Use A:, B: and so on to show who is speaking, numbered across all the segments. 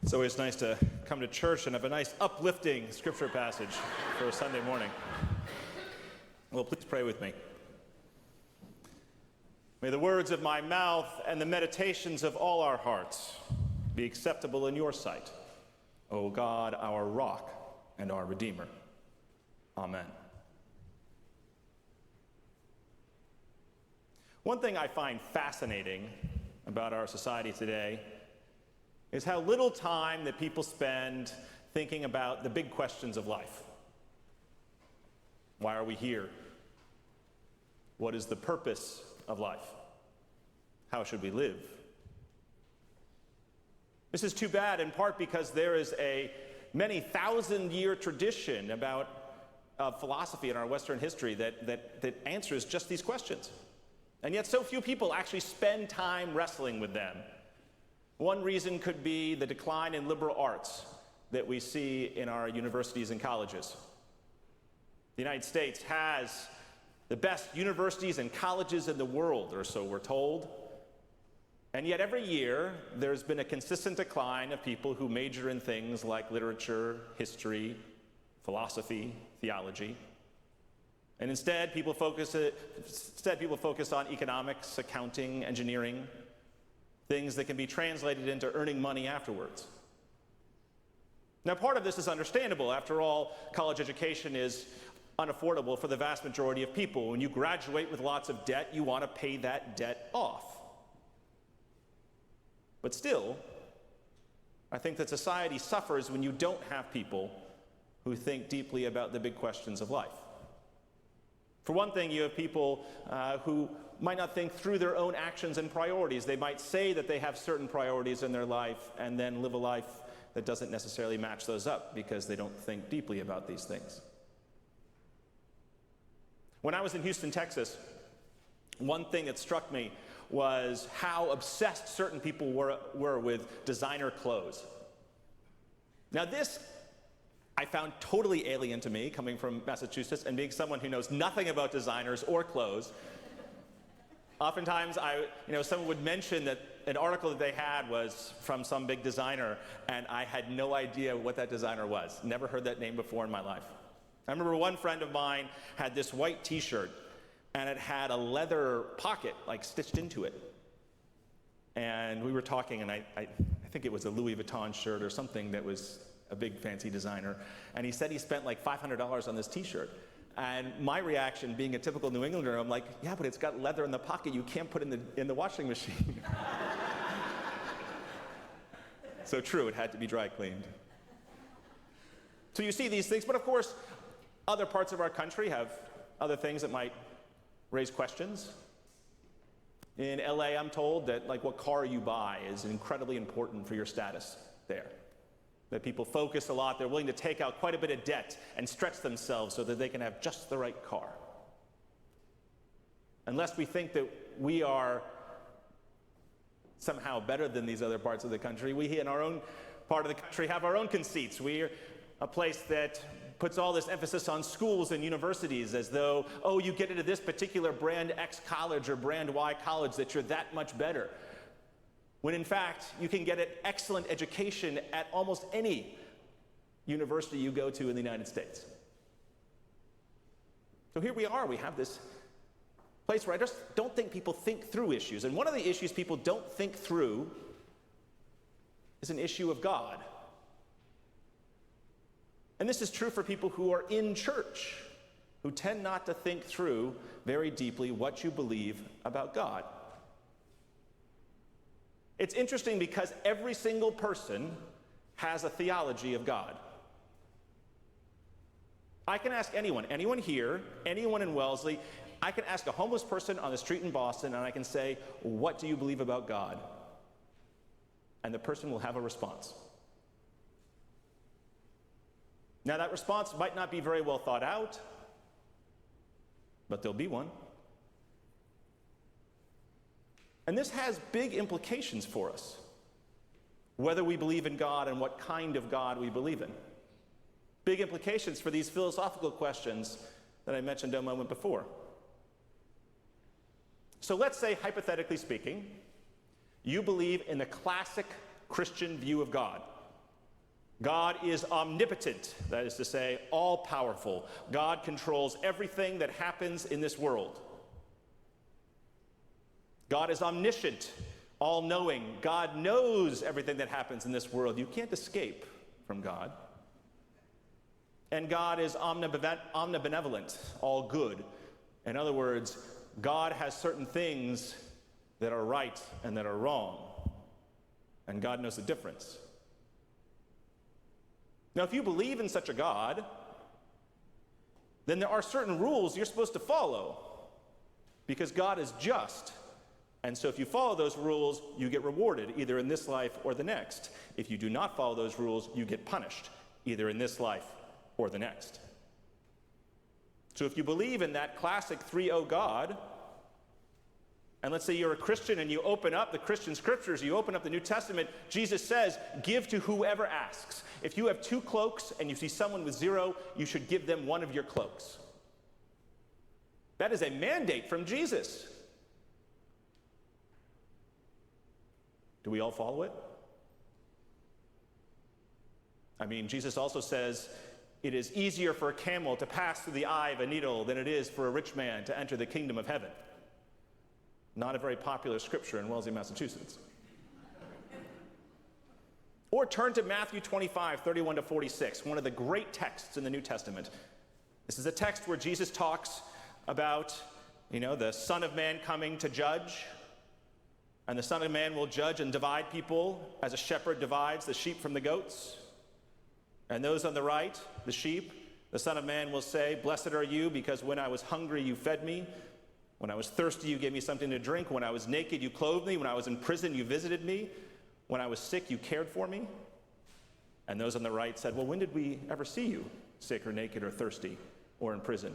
A: It's always nice to come to church and have a nice uplifting scripture passage for a Sunday morning. Well, please pray with me. May the words of my mouth and the meditations of all our hearts be acceptable in your sight, O God, our rock and our Redeemer. Amen. One thing I find fascinating about our society today is how little time that people spend thinking about the big questions of life. Why are we here? What is the purpose of life? How should we live? This is too bad, in part because there is a many thousand-year tradition about philosophy in our Western history that answers just these questions. And yet so few people actually spend time wrestling with them. One reason could be the decline in liberal arts that we see in our universities and colleges. The United States has the best universities and colleges in the world, or so we're told. And yet every year, there's been a consistent decline of people who major in things like literature, history, philosophy, theology. And instead, people focus on economics, accounting, engineering, things that can be translated into earning money afterwards. Now, part of this is understandable. After all, college education is unaffordable for the vast majority of people. When you graduate with lots of debt, you want to pay that debt off. But still, I think that society suffers when you don't have people who think deeply about the big questions of life. For one thing, you have people who might not think through their own actions and priorities. They might say that they have certain priorities in their life and then live a life that doesn't necessarily match those up because they don't think deeply about these things. When I was in Houston, Texas, one thing that struck me was how obsessed certain people were with designer clothes. Now this I found totally alien to me, coming from Massachusetts and being someone who knows nothing about designers or clothes. Oftentimes, someone would mention that an article that they had was from some big designer, and I had no idea what that designer was. Never heard that name before in my life. I remember one friend of mine had this white t-shirt, and it had a leather pocket, stitched into it. And we were talking, and I think it was a Louis Vuitton shirt or something that was a big fancy designer, and he said he spent like $500 on this t-shirt. And my reaction, being a typical New Englander, I'm like, yeah, but it's got leather in the pocket you can't put in the washing machine. So true, it had to be dry cleaned. So you see these things, but of course, other parts of our country have other things that might raise questions. In LA, I'm told that what car you buy is incredibly important for your status there. That people focus a lot, they're willing to take out quite a bit of debt and stretch themselves so that they can have just the right car. Unless we think that we are somehow better than these other parts of the country, we in our own part of the country have our own conceits. We're a place that puts all this emphasis on schools and universities as though, oh, you get into this particular brand X college or brand Y college that you're that much better. When in fact, you can get an excellent education at almost any university you go to in the United States. So here we are, we have this place where I just don't think people think through issues. And one of the issues people don't think through is an issue of God. And this is true for people who are in church, who tend not to think through very deeply what you believe about God. It's interesting because every single person has a theology of God. I can ask anyone here, anyone in Wellesley, I can ask a homeless person on the street in Boston and I can say, what do you believe about God? And the person will have a response. Now that response might not be very well thought out, but there'll be one. And this has big implications for us, whether we believe in God and what kind of God we believe in. Big implications for these philosophical questions that I mentioned a moment before. So let's say, hypothetically speaking, you believe in the classic Christian view of God. God is omnipotent, that is to say, all-powerful. God controls everything that happens in this world. God is omniscient, all-knowing. God knows everything that happens in this world. You can't escape from God. And God is omnibenevolent, all good. In other words, God has certain things that are right and that are wrong. And God knows the difference. Now, if you believe in such a God, then there are certain rules you're supposed to follow, because God is just. And so if you follow those rules, you get rewarded, either in this life or the next. If you do not follow those rules, you get punished, either in this life or the next. So if you believe in that classic 3-0 God, and let's say you're a Christian and you open up the Christian scriptures, you open up the New Testament, Jesus says, give to whoever asks. If you have 2 cloaks and you see someone with 0, you should give them one of your cloaks. That is a mandate from Jesus. Do we all follow it? I mean, Jesus also says, it is easier for a camel to pass through the eye of a needle than it is for a rich man to enter the kingdom of heaven. Not a very popular scripture in Wellesley, Massachusetts. Or turn to Matthew 25, 31 to 46, one of the great texts in the New Testament. This is a text where Jesus talks about, the Son of Man coming to judge. And the Son of Man will judge and divide people as a shepherd divides the sheep from the goats. And those on the right, the sheep, the Son of Man will say, blessed are you, because when I was hungry, you fed me. When I was thirsty, you gave me something to drink. When I was naked, you clothed me. When I was in prison, you visited me. When I was sick, you cared for me. And those on the right said, well, when did we ever see you sick or naked or thirsty or in prison?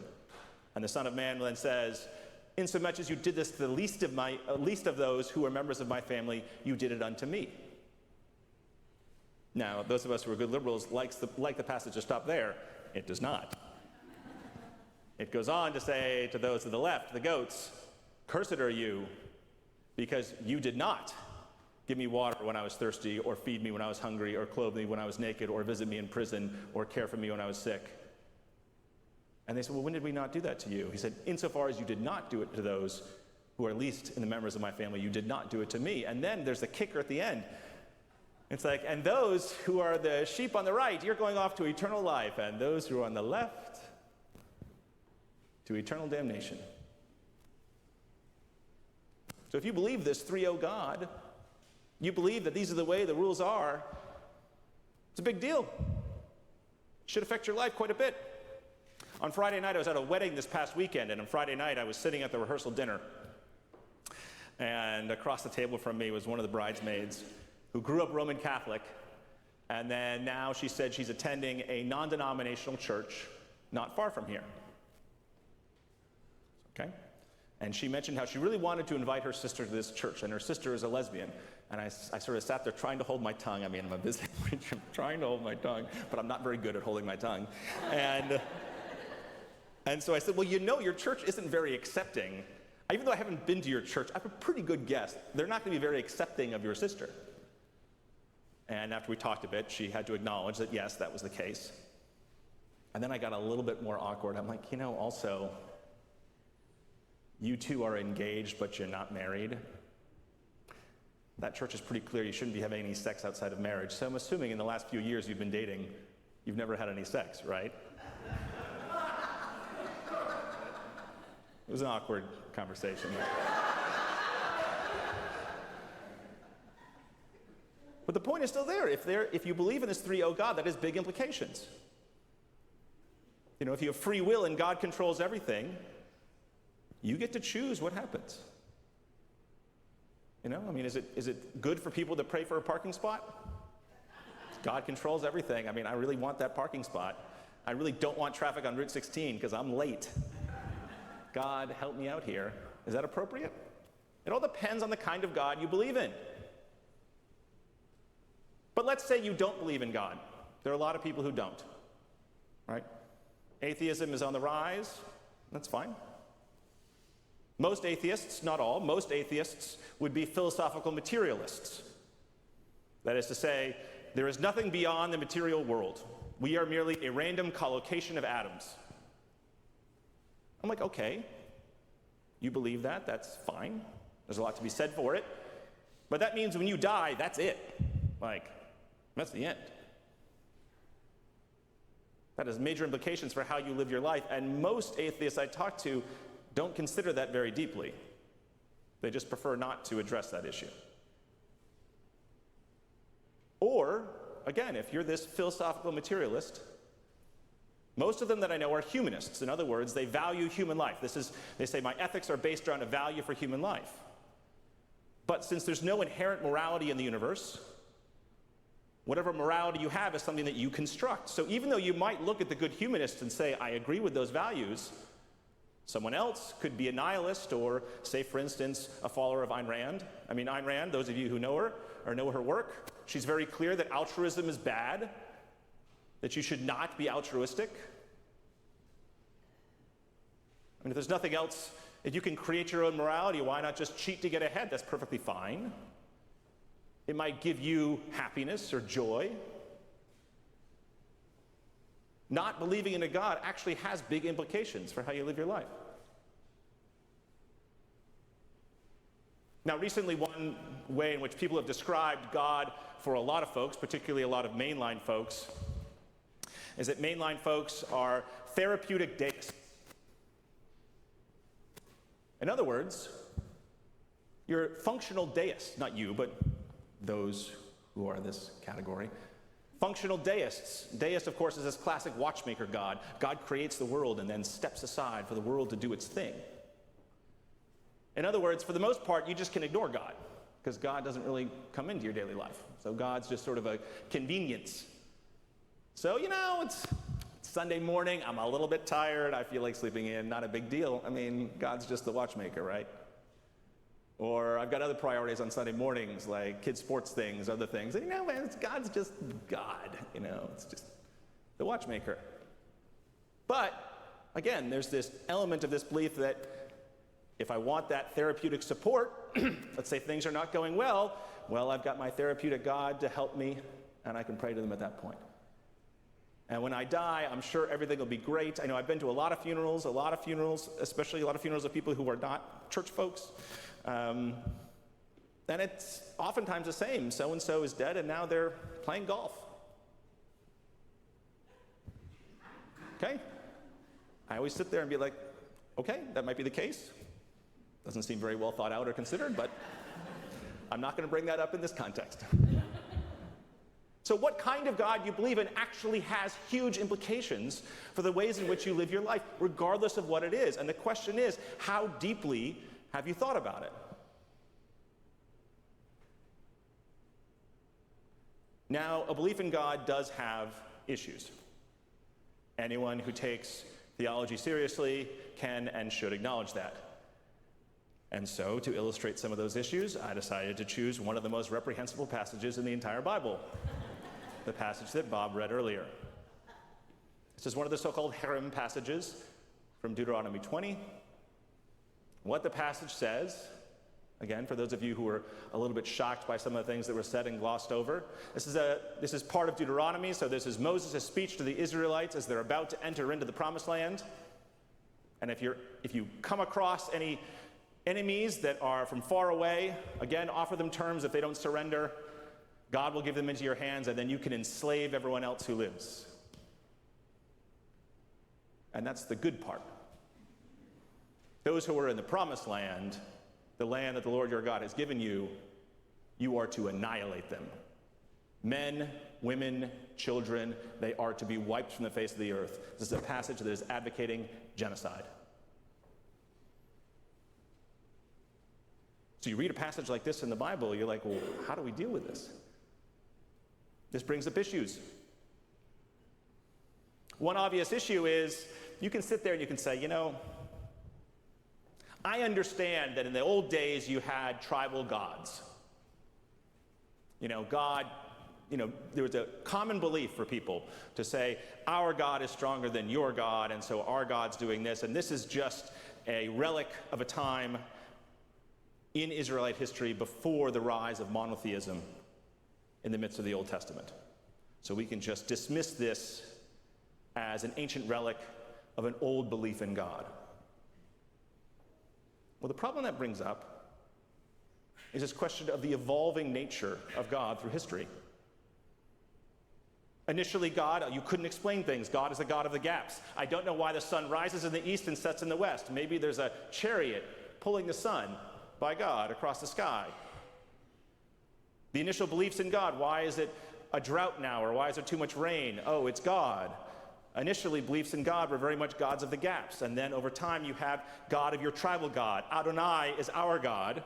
A: And the Son of Man then says, insomuch as you did this to the least of those who are members of my family, you did it unto me. Now, those of us who are good liberals like the passage to stop there. It does not. It goes on to say to those to the left, the goats, cursed are you, because you did not give me water when I was thirsty, or feed me when I was hungry, or clothe me when I was naked, or visit me in prison, or care for me when I was sick. And they said, well, when did we not do that to you? He said, insofar as you did not do it to those who are least in the members of my family, you did not do it to me. And then there's the kicker at the end. It's like, and those who are the sheep on the right, you're going off to eternal life, and those who are on the left, to eternal damnation. So if you believe this 3-0 God, you believe that these are the way the rules are, it's a big deal. It should affect your life quite a bit. On Friday night, I was at a wedding this past weekend, and on Friday night, I was sitting at the rehearsal dinner. And across the table from me was one of the bridesmaids who grew up Roman Catholic, and then now she said she's attending a non-denominational church not far from here. Okay? And she mentioned how she really wanted to invite her sister to this church, and her sister is a lesbian. And I sort of sat there trying to hold my tongue. I mean, I'm a business preacher, I'm trying to hold my tongue, but I'm not very good at holding my tongue. And so I said, well, your church isn't very accepting. Even though I haven't been to your church, I have a pretty good guess. They're not going to be very accepting of your sister. And after we talked a bit, she had to acknowledge that, yes, that was the case. And then I got a little bit more awkward. I'm like, also, you two are engaged, but you're not married. That church is pretty clear. You shouldn't be having any sex outside of marriage. So I'm assuming in the last few years you've been dating, you've never had any sex, right? It was an awkward conversation. But the point is still there. If you believe in this 3-0 God, that has big implications. If you have free will and God controls everything, you get to choose what happens. Is it good for people to pray for a parking spot? God controls everything. I really want that parking spot. I really don't want traffic on Route 16 because I'm late. God, help me out here. Is that appropriate? It all depends on the kind of God you believe in. But let's say you don't believe in God. There are a lot of people who don't, right? Atheism is on the rise. That's fine. Most atheists, not all, most atheists would be philosophical materialists. That is to say, there is nothing beyond the material world. We are merely a random collocation of atoms. I'm like, okay, you believe that, that's fine. There's a lot to be said for it. But that means when you die, that's it. Like, that's the end. That has major implications for how you live your life, and most atheists I talk to don't consider that very deeply. They just prefer not to address that issue. Or, again, if you're this philosophical materialist, most of them that I know are humanists. In other words, they value human life. They say, my ethics are based around a value for human life. But since there's no inherent morality in the universe, whatever morality you have is something that you construct. So even though you might look at the good humanist and say, I agree with those values, someone else could be a nihilist or, say, for instance, a follower of Ayn Rand. I mean, Ayn Rand, those of you who know her or know her work, she's very clear that altruism is bad, that you should not be altruistic. I mean, if there's nothing else, if you can create your own morality, why not just cheat to get ahead? That's perfectly fine. It might give you happiness or joy. Not believing in a God actually has big implications for how you live your life. Now, recently, one way in which people have described God for a lot of folks, particularly a lot of mainline folks, is that mainline folks are therapeutic deists. In other words, you're functional deists, not you, but those who are this category. Functional deists. Deist, of course, is this classic watchmaker god. God creates the world and then steps aside for the world to do its thing. In other words, for the most part, you just can ignore God, because God doesn't really come into your daily life. So God's just sort of a convenience. So, it's Sunday morning, I'm a little bit tired, I feel like sleeping in, not a big deal. I mean, God's just the watchmaker, right? Or I've got other priorities on Sunday mornings, like kids' sports things, other things. And man, God's just God, it's just the watchmaker. But, again, there's this element of this belief that if I want that therapeutic support, let's say things are not going well, I've got my therapeutic God to help me, and I can pray to them at that point. And when I die, I'm sure everything will be great. I know I've been to a lot of funerals, especially a lot of funerals of people who are not church folks. And it's oftentimes the same. So-and-so is dead, and now they're playing golf. Okay? I always sit there and be like, okay, that might be the case. Doesn't seem very well thought out or considered, but I'm not going to bring that up in this context. So what kind of God you believe in actually has huge implications for the ways in which you live your life, regardless of what it is. And the question is, how deeply have you thought about it? Now, a belief in God does have issues. Anyone who takes theology seriously can and should acknowledge that. And so, to illustrate some of those issues, I decided to choose one of the most reprehensible passages in the entire Bible, the passage that Bob read earlier. This is one of the so-called harem passages from Deuteronomy 20. What the passage says, again, for those of you who were a little bit shocked by some of the things that were said and glossed over, this is part of Deuteronomy, so this is Moses' speech to the Israelites as they're about to enter into the Promised Land. And if you come across any enemies that are from far away, again, offer them terms. If they don't surrender, God will give them into your hands, and then you can enslave everyone else who lives. And that's the good part. Those who are in the Promised Land, the land that the Lord your God has given you, you are to annihilate them. Men, women, children, they are to be wiped from the face of the earth. This is a passage that is advocating genocide. So you read a passage like this in the Bible, you're like, well, how do we deal with this? This brings up issues. One obvious issue is you can sit there and you can say, I understand that in the old days you had tribal gods. God, there was a common belief for people to say, our God is stronger than your God, and so our God's doing this, and this is just a relic of a time in Israelite history before the rise of monotheism. in the midst of the Old Testament. So we can just dismiss this as an ancient relic of an old belief in God. Well, the problem that brings up is this question of the evolving nature of God through history. Initially, God, you couldn't explain things. God is the God of the gaps. I don't know why the sun rises in the east and sets in the west. Maybe there's a chariot pulling the sun by God across the sky. The initial beliefs in God, why is it a drought now, or why is there too much rain? Oh, it's God. Initially, beliefs in God were very much gods of the gaps, and then over time you have God of your tribal God. Adonai is our God,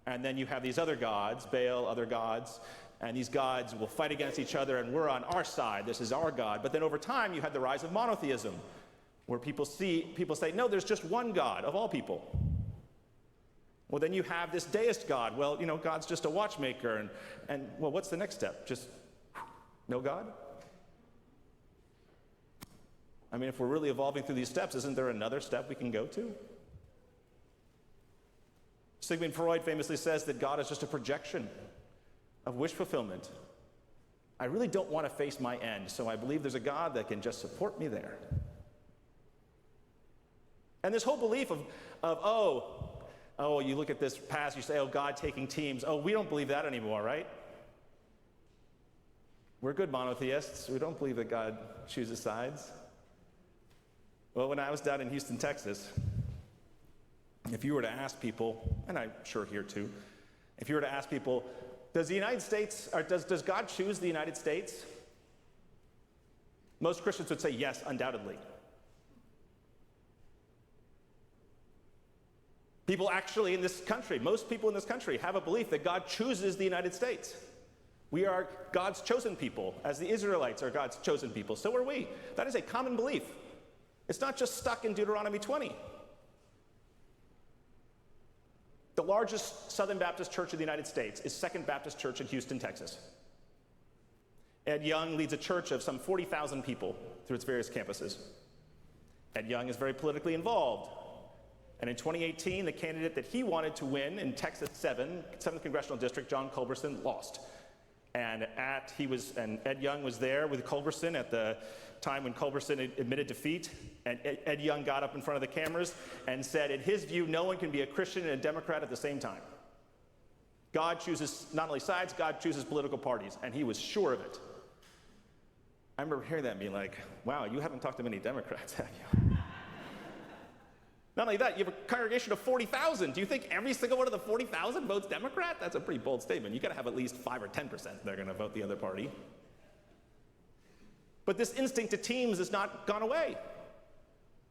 A: and then you have these other gods, Baal, other gods, and these gods will fight against each other, and we're on our side. This is our God. But then over time, you had the rise of monotheism, where people say, no, there's just one God of all people. Well, then you have this deist God. Well, God's just a watchmaker, and well, what's the next step? Just no God? I mean, if we're really evolving through these steps, isn't there another step we can go to? Sigmund Freud famously says that God is just a projection of wish fulfillment. I really don't want to face my end, so I believe there's a God that can just support me there. And this whole belief of you look at this past, you say, oh, God taking teams. Oh, we don't believe that anymore, right? We're good monotheists. We don't believe that God chooses sides. Well, when I was down in Houston, Texas, if you were to ask people, and I'm sure here too, if you were to ask people, does the United States, or does God choose the United States? Most Christians would say yes, undoubtedly. People actually in this country, most people in this country have a belief that God chooses the United States. We are God's chosen people, as the Israelites are God's chosen people. So are we. That is a common belief. It's not just stuck in Deuteronomy 20. The largest Southern Baptist church in the United States is Second Baptist Church in Houston, Texas. Ed Young leads a church of some 40,000 people through its various campuses. Ed Young is very politically involved. And in 2018, the candidate that he wanted to win in Texas 7th Congressional District, John Culberson, lost. And Ed Young was there with Culberson at the time when Culberson admitted defeat, and Ed Young got up in front of the cameras and said, in his view, no one can be a Christian and a Democrat at the same time. God chooses not only sides, God chooses political parties, and he was sure of it. I remember hearing that and being like, wow, you haven't talked to many Democrats, have you? Not only that, you have a congregation of 40,000. Do you think every single one of the 40,000 votes Democrat? That's a pretty bold statement. You got to have at least 5 or 10% that are going to vote the other party. But this instinct to teams has not gone away.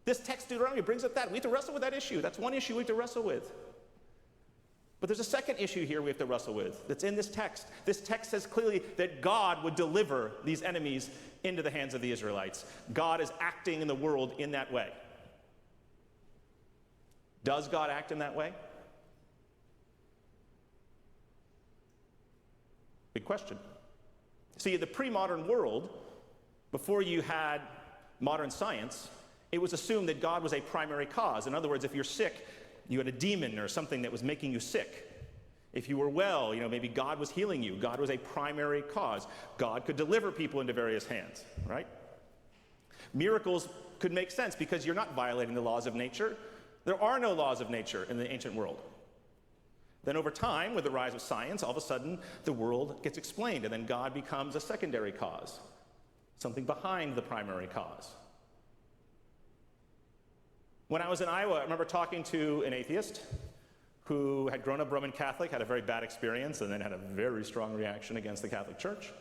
A: This text, Deuteronomy, brings up that. We have to wrestle with that issue. That's one issue we have to wrestle with. But there's a second issue here we have to wrestle with that's in this text. This text says clearly that God would deliver these enemies into the hands of the Israelites. God is acting in the world in that way. Does God act in that way? Big question. See, in the pre-modern world, before you had modern science, it was assumed that God was a primary cause. In other words, if you're sick, you had a demon or something that was making you sick. If you were well, maybe God was healing you. God was a primary cause. God could deliver people into various hands, right? Miracles could make sense because you're not violating the laws of nature. There are no laws of nature in the ancient world. Then over time, with the rise of science, all of a sudden, the world gets explained, and then God becomes a secondary cause, something behind the primary cause. When I was in Iowa, I remember talking to an atheist who had grown up Roman Catholic, had a very bad experience, and then had a very strong reaction against the Catholic Church.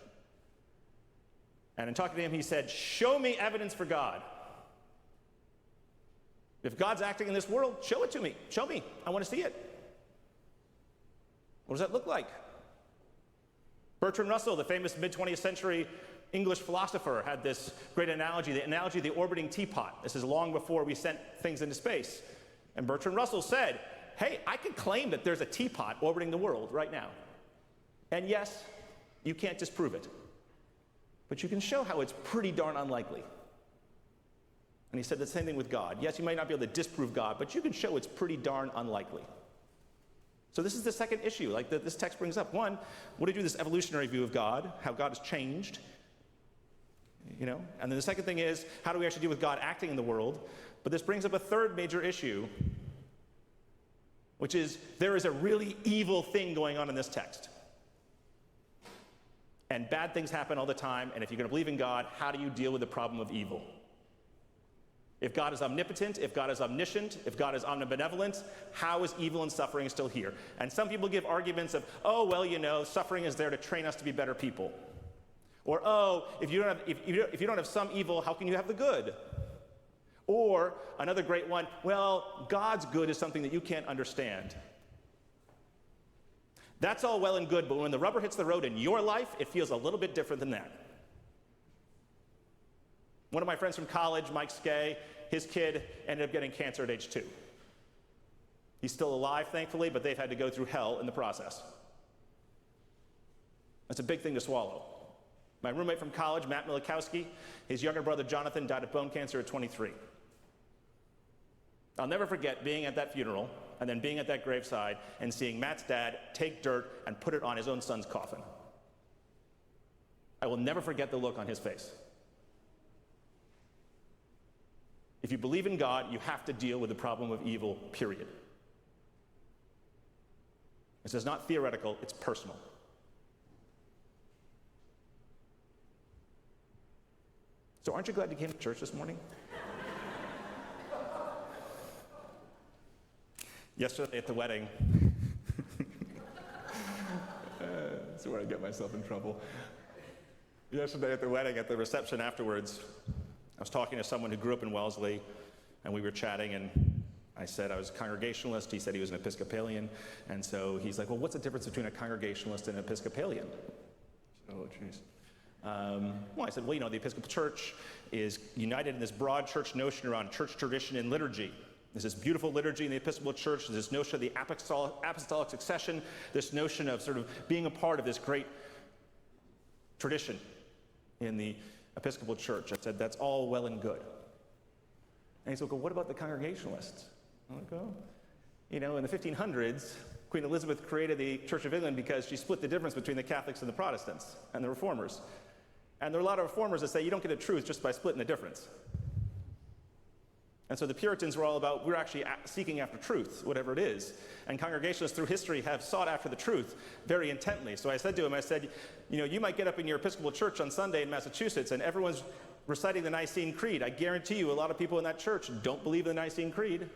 A: And in talking to him, he said, show me evidence for God. If God's acting in this world, show it to me. Show me. I want to see it. What does that look like? Bertrand Russell, the famous mid-20th century English philosopher, had this great analogy, the analogy of the orbiting teapot. This is long before we sent things into space. And Bertrand Russell said, hey, I can claim that there's a teapot orbiting the world right now. And yes, you can't disprove it. But you can show how it's pretty darn unlikely. And he said the same thing with God. Yes, you might not be able to disprove God, but you can show it's pretty darn unlikely. So this is the second issue, like that this text brings up. One, what do you do with this evolutionary view of God, how God has changed? And then the second thing is, how do we actually deal with God acting in the world? But this brings up a third major issue, which is there is a really evil thing going on in this text. And bad things happen all the time, and if you're going to believe in God, how do you deal with the problem of evil? If God is omnipotent, if God is omniscient, if God is omnibenevolent, how is evil and suffering still here? And some people give arguments of, suffering is there to train us to be better people. Or, if you don't have some evil, how can you have the good? Or another great one, well, God's good is something that you can't understand. That's all well and good, but when the rubber hits the road in your life, it feels a little bit different than that. One of my friends from college, Mike Skay, his kid ended up getting cancer at age 2. He's still alive, thankfully, but they've had to go through hell in the process. That's a big thing to swallow. My roommate from college, Matt Milikowski, his younger brother Jonathan died of bone cancer at 23. I'll never forget being at that funeral and then being at that graveside and seeing Matt's dad take dirt and put it on his own son's coffin. I will never forget the look on his face. If you believe in God, you have to deal with the problem of evil, period. This is not theoretical, it's personal. So aren't you glad you came to church this morning? Yesterday at the wedding, that's where I get myself in trouble. Yesterday at the wedding, at the reception afterwards, I was talking to someone who grew up in Wellesley, and we were chatting, and I said I was a Congregationalist. He said he was an Episcopalian, and so he's like, well, what's the difference between a Congregationalist and an Episcopalian? Oh, jeez. I said, well, the Episcopal Church is united in this broad church notion around church tradition and liturgy. There's this beautiful liturgy in the Episcopal Church, there's this notion of the apostolic succession, this notion of sort of being a part of this great tradition in the Episcopal Church. I said, that's all well and good. And he said, well, what about the Congregationalists? I'm like, in the 1500s, Queen Elizabeth created the Church of England because she split the difference between the Catholics and the Protestants and the Reformers. And there are a lot of Reformers that say you don't get the truth just by splitting the difference. And so the Puritans were all about, we're actually seeking after truth, whatever it is. And Congregationalists through history have sought after the truth very intently. So I said to him, you might get up in your Episcopal church on Sunday in Massachusetts and everyone's reciting the Nicene Creed. I guarantee you a lot of people in that church don't believe in the Nicene Creed.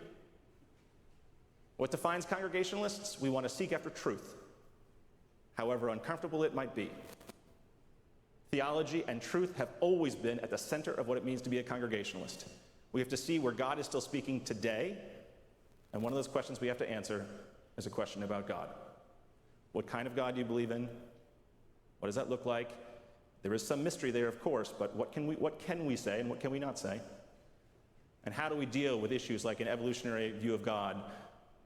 A: What defines Congregationalists? We want to seek after truth, however uncomfortable it might be. Theology and truth have always been at the center of what it means to be a Congregationalist. We have to see where God is still speaking today, and one of those questions we have to answer is a question about God. What kind of God do you believe in? What does that look like? There is some mystery there, of course, but what can we say and what can we not say? And how do we deal with issues like an evolutionary view of God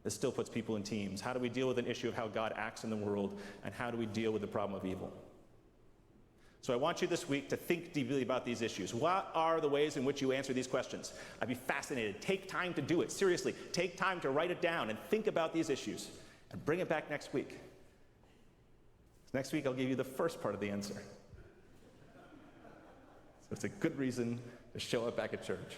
A: that still puts people in teams? How do we deal with an issue of how God acts in the world, and how do we deal with the problem of evil? So I want you this week to think deeply about these issues. What are the ways in which you answer these questions? I'd be fascinated. Take time to do it. Seriously, take time to write it down and think about these issues and bring it back next week. Next week, I'll give you the first part of the answer. So it's a good reason to show up back at church.